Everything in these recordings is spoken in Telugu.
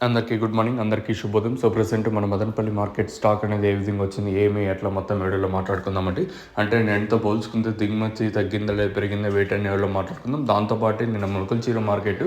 అందరికీ గుడ్ మార్నింగ్, అందరికీ శుభోదయం. సో ప్రెసెంట్ మన మదనపల్లి మార్కెట్ స్టాక్ అనేది ఏ విధంగా వచ్చింది, ఏమి ఎట్లా మొత్తం వీడియోలో మాట్లాడుకుందామండి. అంటే నేనుతో పోల్చుకుంటే దిగుమతి తగ్గిందా లేదా పెరిగిందా వెయిట్ అనే వీడియోలో మాట్లాడుకుందాం. దాంతోపాటు నిన్న మొలకల్చీర మార్కెట్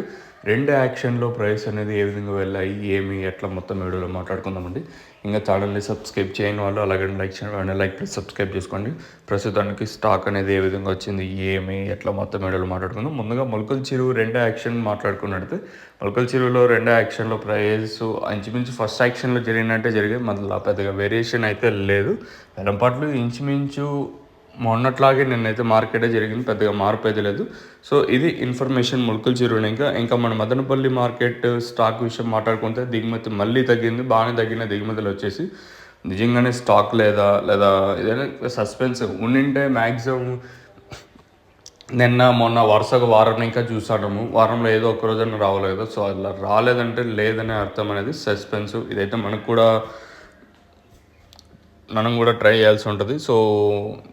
రెండు యాక్షన్లో ప్రైస్ అనేది ఏ విధంగా వెళ్ళాయి, ఏమి ఎట్లా మొత్తం వీడియోలో మాట్లాడుకుందామండి. ఇంకా ఛానల్ని సబ్స్క్రైబ్ చేయని వాళ్ళు అలాగే లైక్ చేయండి, లైక్ ప్లస్ సబ్స్క్రైబ్ చేసుకోండి. ప్రస్తుతానికి స్టాక్ అనేది ఏ విధంగా వచ్చింది, ఏమి ఎట్లా మొత్తం వీడియోలో మాట్లాడుకుందాం. ముందుగా మొలకల్చీరు రెండు యాక్షన్ మాట్లాడుకున్నట్టు మొలకల్చీరులో రెండు యాక్షన్లో ప్రైస్ ఇంచుమించు ఫస్ట్ యాక్షన్లో జరిగినట్టే జరిగాయి. మళ్ళీ పెద్దగా వేరియేషన్ అయితే లేదు. వెలంపాట్లు ఇంచుమించు మొన్నట్లాగే నిన్నైతే మార్కెటే జరిగింది, పెద్దగా మార్పు అయితే లేదు. సో ఇది ఇన్ఫర్మేషన్ మొలకల్చీరు. ఇంకా మన మదనపల్లి మార్కెట్ స్టాక్ విషయం మాట్లాడుకుంటే దిగుమతి మళ్ళీ తగ్గింది, బాగానే తగ్గిన దిగుమతులు వచ్చేసి నిజంగానే స్టాక్ లేదా ఏదైనా సస్పెన్స్ ఉండింటే మ్యాక్సిమం నిన్న మొన్న వరుసగా వారం ఇంకా చూసాము. వారంలో ఏదో ఒక రోజైనా రావాలి కదా. సో అలా రాలేదంటే లేదనే అర్థం అనేది సస్పెన్స్. ఇదైతే మనం కూడా ట్రై చేయాల్సి ఉంటుంది. సో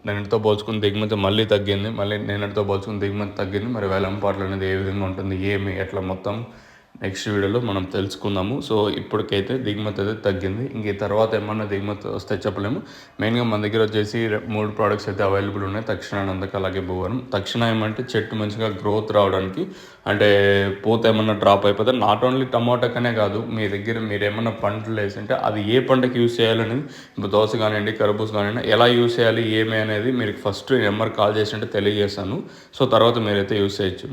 నిన్నటితో పోల్చుకుని దిగుమతి మళ్ళీ తగ్గింది, మళ్ళీ నిన్నటితో పోల్చుకుని దిగుమతి తగ్గింది. మరి వేలంపాట్లు అనేది ఏ విధంగా ఉంటుంది, ఏమి ఎట్లా మొత్తం నెక్స్ట్ వీడియోలో మనం తెలుసుకుందాము. సో ఇప్పటికైతే దిగుమతి అయితే తగ్గింది. ఇంక ఈ తర్వాత ఏమన్నా దిగుమతి వస్తే చెప్పలేము. మెయిన్గా మన దగ్గర వచ్చేసి 3 ప్రోడక్ట్స్ అయితే అవైలబుల్ ఉన్నాయి: తక్షణ, నందక, అలాగే భువనం. తక్షణ ఏమంటే చెట్టు మంచిగా గ్రోత్ రావడానికి, అంటే పూత ఏమన్నా డ్రాప్ అయిపోతే నాట్ ఓన్లీ టమాటాకనే కాదు, మీ దగ్గర మీరు ఏమన్నా పంటలు వేసింటే అది ఏ పంటకి యూస్ చేయాలనేది, ఇప్పుడు దోశ కానివ్వండి, కర్బూజ కానివ్వండి, ఎలా యూస్ చేయాలి ఏమి అనేది మీరు ఫస్ట్ నెంబర్ కాల్ చేసి అంటే తెలియజేస్తాను. సో తర్వాత మీరైతే యూస్ చేయొచ్చు.